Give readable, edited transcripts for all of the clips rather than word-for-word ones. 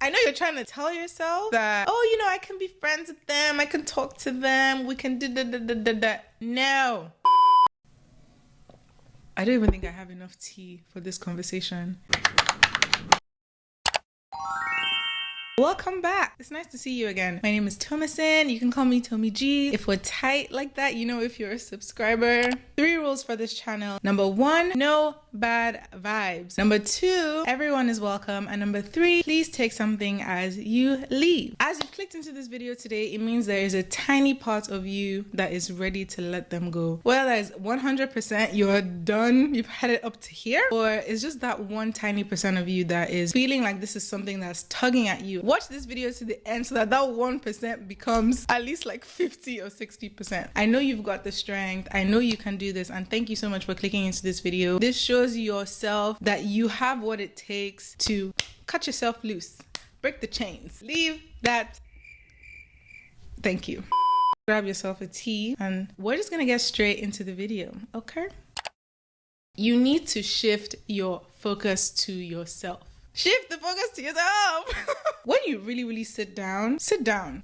I know you're trying to tell yourself that, oh, you know, I can be friends with them, I can talk to them, we can da. No. I don't even think I have enough tea for this conversation. Welcome back. It's nice to see you again. My name is Tomisin. You can call me Tommy G. If we're tight like that, you know if you're a subscriber. 3 rules for this channel. Number 1, no bad vibes. Number 2, everyone is welcome. And number 3, please take something as you leave. As you've clicked into this video today, it means there is a tiny part of you that is ready to let them go. Whether that is 100% you're done, you've had it up to here, or it's just that one tiny percent of you that is feeling like this is something that's tugging at you. Watch this video to the end so that 1% becomes at least like 50 or 60%. I know you've got the strength. I know you can do this. And thank you so much for clicking into this video. This shows yourself that you have what it takes to cut yourself loose, break the chains, leave that. Thank you. Grab yourself a tea and we're just gonna get straight into the video, okay? You need to shift your focus to yourself. Shift the focus to yourself. When you really sit down,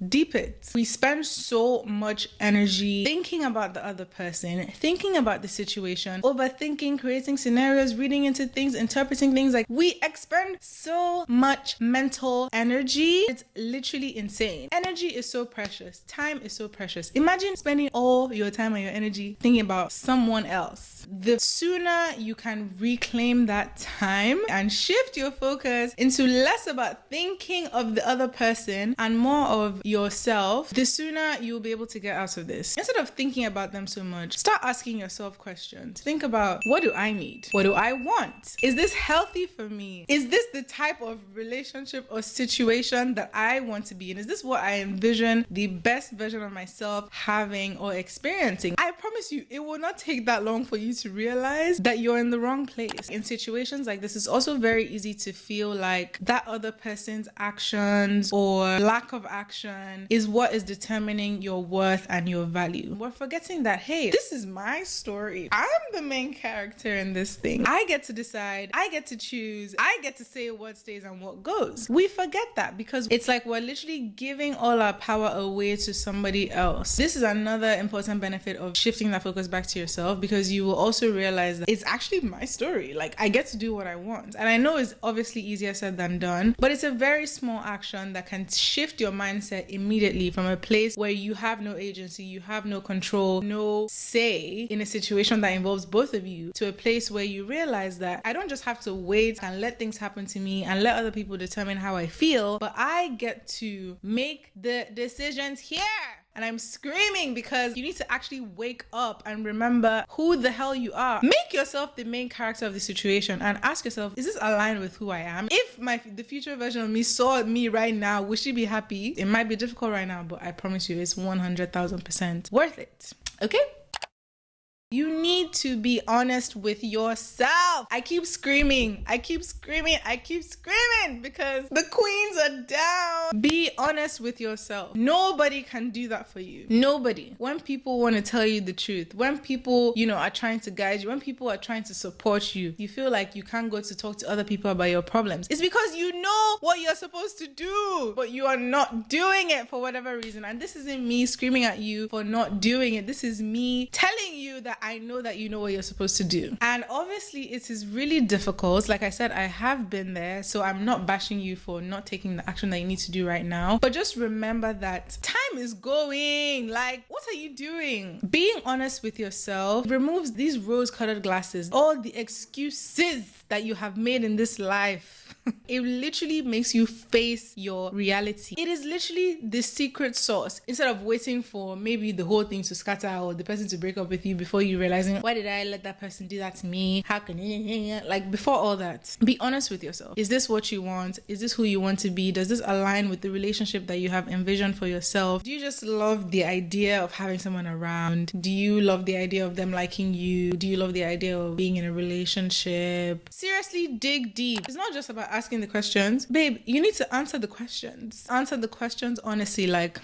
deep it. We spend so much energy thinking about the other person, thinking about the situation, overthinking, creating scenarios, reading into things, interpreting things. Like, we expend so much mental energy. It's literally insane. Energy is so precious. Time is so precious. Imagine spending all your time and your energy thinking about someone else. The sooner you can reclaim that time and shift your focus into less about thinking of the other person and more of yourself, the sooner you'll be able to get out of this. Instead of thinking about them so much, start asking yourself questions. Think about, what do I need? What do I want? Is this healthy for me? Is this the type of relationship or situation that I want to be in? Is this what I envision the best version of myself having or experiencing? I promise you, it will not take that long for you to realize that you're in the wrong place. In situations like this, it's also very easy to feel like that other person's actions or lack of action is what is determining your worth and your value. We're forgetting that, hey, this is my story. I'm the main character in this thing. I get to decide. I get to choose. I get to say what stays and what goes. We forget that because it's like we're literally giving all our power away to somebody else. This is another important benefit of shifting that focus back to yourself, because you will also realize that it's actually my story. Like, I get to do what I want. And I know it's obviously easier said than done, but it's a very small action that can shift your mindset immediately from a place where you have no agency, you have no control, no say in a situation that involves both of you, to a place where you realize that I don't just have to wait and let things happen to me and let other people determine how I feel, but I get to make the decisions here. And I'm screaming because you need to actually wake up and remember who the hell you are. Make yourself the main character of the situation and ask yourself, is this aligned with who I am? If the future version of me saw me right now, would she be happy? It might be difficult right now, but I promise you it's 100,000% worth it. Okay? You need to be honest with yourself. I keep screaming because the queens are down. Be honest with yourself. Nobody can do that for you. Nobody. When people want to tell you the truth, when people, are trying to guide you, when people are trying to support you, you feel like you can't go to talk to other people about your problems. It's because you know what you're supposed to do, but you are not doing it for whatever reason. And this isn't me screaming at you for not doing it. This is me telling you that I know that you know what you're supposed to do. And obviously it is really difficult. Like I said, I have been there, so I'm not bashing you for not taking the action that you need to do right now. But just remember that time is going. Like, what are you doing? Being honest with yourself removes these rose-colored glasses, all the excuses that you have made in this life. It literally makes you face your reality. It is literally the secret sauce. Instead of waiting for maybe the whole thing to scatter or the person to break up with you before you realizing, why did I let that person do that to me? How can like, before all that, be honest with yourself. Is this what you want? Is this who you want to be? Does this align with the relationship that you have envisioned for yourself? Do you just love the idea of having someone around? Do you love the idea of them liking you? Do you love the idea of being in a relationship? Seriously, dig deep. It's not just about asking the questions. Babe, you need to answer the questions. Answer the questions honestly, like,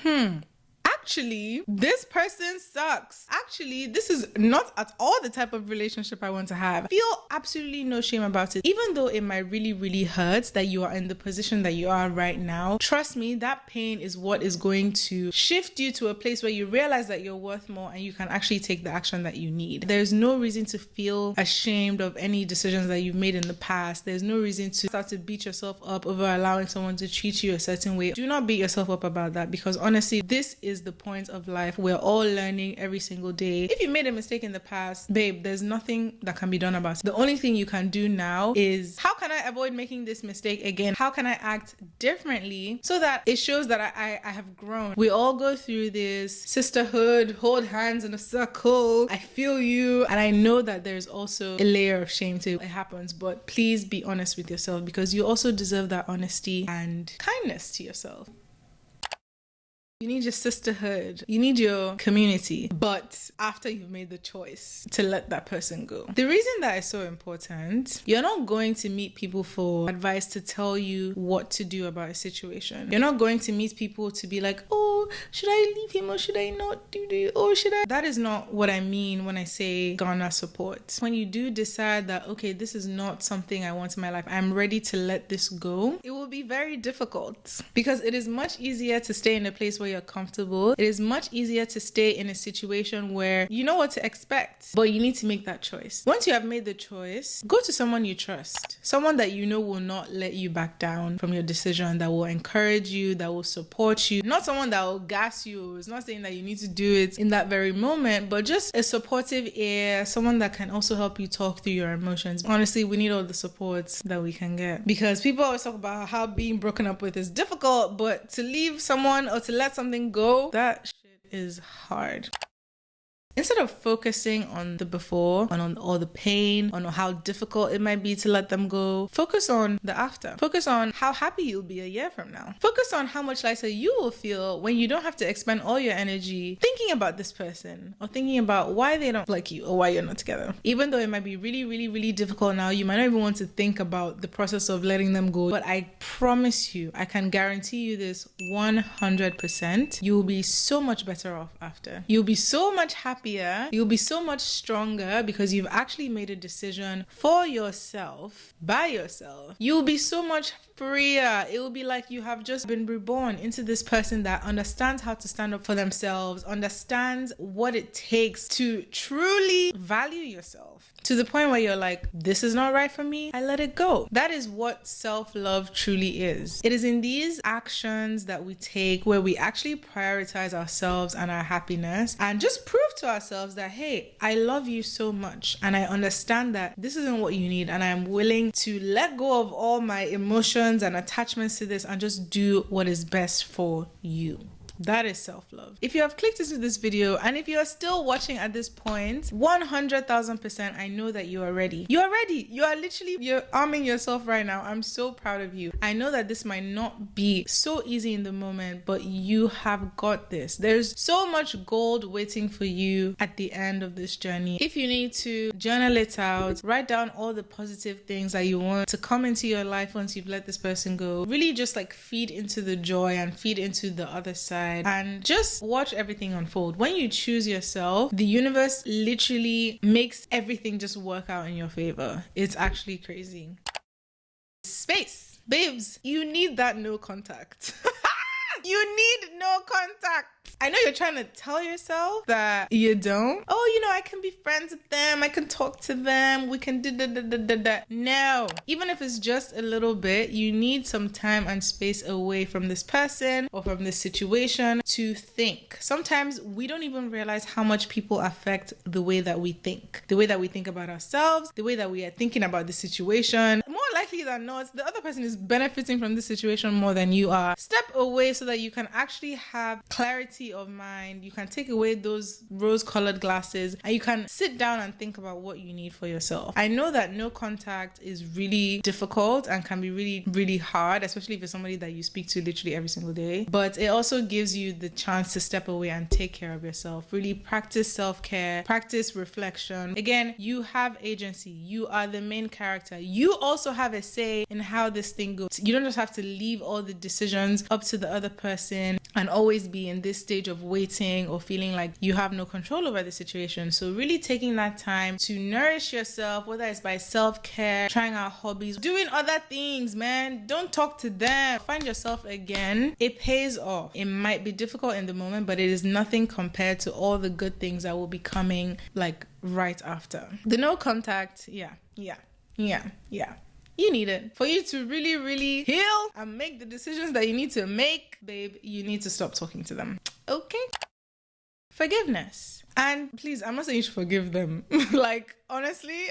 actually, this person sucks. Actually, this is not at all the type of relationship I want to have. Feel absolutely no shame about it. Even though it might really, really hurt that you are in the position that you are right now, trust me, that pain is what is going to shift you to a place where you realize that you're worth more and you can actually take the action that you need. There's no reason to feel ashamed of any decisions that you've made in the past. There's no reason to start to beat yourself up over allowing someone to treat you a certain way. Do not beat yourself up about that, because honestly, this is the point of life. We're all learning every single day. If you made a mistake in the past, babe, there's nothing that can be done about it. The only thing you can do now is, how can I avoid making this mistake again? How can I act differently so that it shows that I have grown? We all go through this sisterhood, hold hands in a circle. I feel you. And I know that there's also a layer of shame too. It happens, but please be honest with yourself, because you also deserve that honesty and kindness to yourself. You need your sisterhood. You need your community. But after you've made the choice to let that person go. The reason that is so important, you're not going to meet people for advice to tell you what to do about a situation. You're not going to meet people to be like, oh, should I leave him or should I not do this? Or should I? That is not what I mean when I say garner support. When you do decide that, okay, this is not something I want in my life, I'm ready to let this go, it will be very difficult, because it is much easier to stay in a place where you're comfortable. It is much easier to stay in a situation where you know what to expect, but you need to make that choice. Once you have made the choice, go to someone you trust, someone that you know will not let you back down from your decision, that will encourage you, that will support you, not someone that will gas you. It's not saying that you need to do it in that very moment, but just a supportive ear, someone that can also help you talk through your emotions. Honestly, we need all the supports that we can get, because people always talk about how being broken up with is difficult, but to leave someone or to let something go, that shit is hard. Instead of focusing on the before, on all the pain, on how difficult it might be to let them go, focus on the after. Focus on how happy you'll be a year from now. Focus on how much lighter you will feel when you don't have to expend all your energy thinking about this person or thinking about why they don't like you or why you're not together. Even though it might be really, really, really difficult now, you might not even want to think about the process of letting them go. But I promise you, I can guarantee you this 100%, you will be so much better off after. You'll be so much happier. You'll be so much stronger because you've actually made a decision for yourself, by yourself. You'll be so much freer. It will be like you have just been reborn into this person that understands how to stand up for themselves, understands what it takes to truly value yourself, to the point where you're like, this is not right for me, I let it go. That is what self-love truly is. It is in these actions that we take where we actually prioritize ourselves and our happiness and just prove to ourselves that, hey, I love you so much and I understand that this isn't what you need, and I'm willing to let go of all my emotions and attachments to this and just do what is best for you. That is self-love. If you have clicked into this video and if you are still watching at this point, 100,000%, I know that you are ready. You are ready. You're arming yourself right now. I'm so proud of you. I know that this might not be so easy in the moment, but you have got this. There's so much gold waiting for you at the end of this journey. If you need to, journal it out, write down all the positive things that you want to come into your life once you've let this person go. Really just like feed into the joy and feed into the other side. And just watch everything unfold. When you choose yourself, the universe literally makes everything just work out in your favor. It's actually crazy. Space. Babes, you need that no contact. You need no contact. I know you're trying to tell yourself that you don't. Oh, I can be friends with them. I can talk to them. We can do. No. Even if it's just a little bit, you need some time and space away from this person or from this situation to think. Sometimes we don't even realize how much people affect the way that we think. The way that we think about ourselves, the way that we are thinking about the situation. More likely than not, the other person is benefiting from this situation more than you are. Step away so that you can actually have clarity of mind. You can take away those rose-colored glasses and you can sit down and think about what you need for yourself. I know that no contact is really difficult and can be really, really hard, especially if you're somebody that you speak to literally every single day. But it also gives you the chance to step away and take care of yourself. Really practice self-care, practice reflection. Again, you have agency. You are the main character. You also have have a say in how this thing goes. You don't just have to leave all the decisions up to the other person and always be in this stage of waiting or feeling like you have no control over the situation. So really taking that time to nourish yourself, whether it's by self-care, trying out hobbies, doing other things, man. Don't talk to them. Find yourself again. It pays off. It might be difficult in the moment, but it is nothing compared to all the good things that will be coming like right after. The no contact, yeah. You need it. For you to really, really heal and make the decisions that you need to make, babe, you need to stop talking to them. Okay? Forgiveness. And please, I'm not saying you should forgive them. Like, honestly,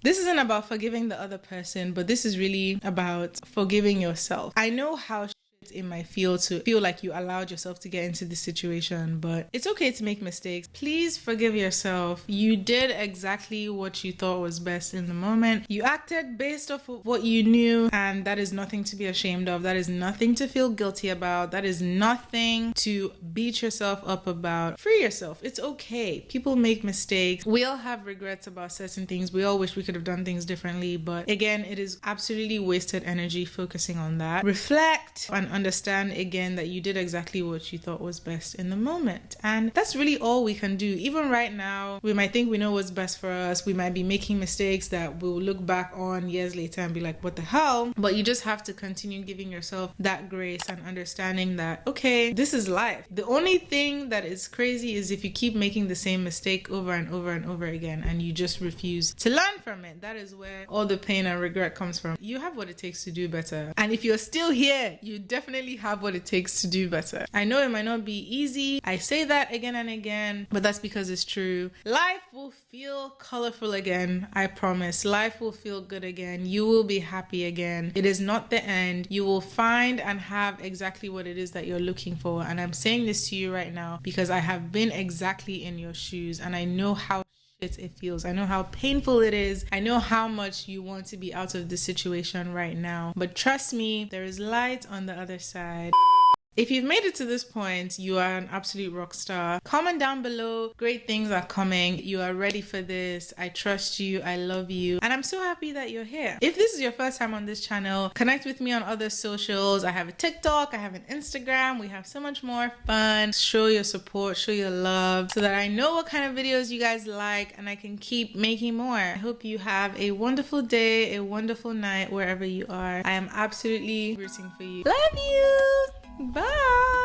this isn't about forgiving the other person, but this is really about forgiving yourself. I know how it might feel to feel like you allowed yourself to get into this situation, but it's okay to make mistakes. Please forgive yourself. You did exactly what you thought was best in the moment. You acted based off of what you knew, and that is nothing to be ashamed of. That is nothing to feel guilty about. That is nothing to beat yourself up about. Free yourself. It's okay. People make mistakes. We all have regrets about certain things. We all wish we could have done things differently, but again, it is absolutely wasted energy focusing on that. Reflect and understand again that you did exactly what you thought was best in the moment, and that's really all we can do. Even right now, we might think we know what's best for us. We might be making mistakes that we'll look back on years later and be like, what the hell? But you just have to continue giving yourself that grace and understanding that, okay, this is life. The only thing that is crazy is if you keep making the same mistake over and over and over again and you just refuse to learn from it. That is where all the pain and regret comes from. You have what it takes to do better, and if you're still here, you definitely have what it takes to do better. I know it might not be easy. I say that again and again, but that's because it's true. Life will feel colorful again. I promise. Life will feel good again. You will be happy again. It is not the end. You will find and have exactly what it is that you're looking for. And I'm saying this to you right now because I have been exactly in your shoes, and I know how it feels. I know how painful it is. I know how much you want to be out of this situation right now. But trust me, there is light on the other side. If you've made it to this point, you are an absolute rock star. Comment down below. Great things are coming. You are ready for this. I trust you. I love you. And I'm so happy that you're here. If this is your first time on this channel, connect with me on other socials. I have a TikTok. I have an Instagram. We have so much more fun. Show your support. Show your love so that I know what kind of videos you guys like and I can keep making more. I hope you have a wonderful day, a wonderful night, wherever you are. I am absolutely rooting for you. Love you. Bye.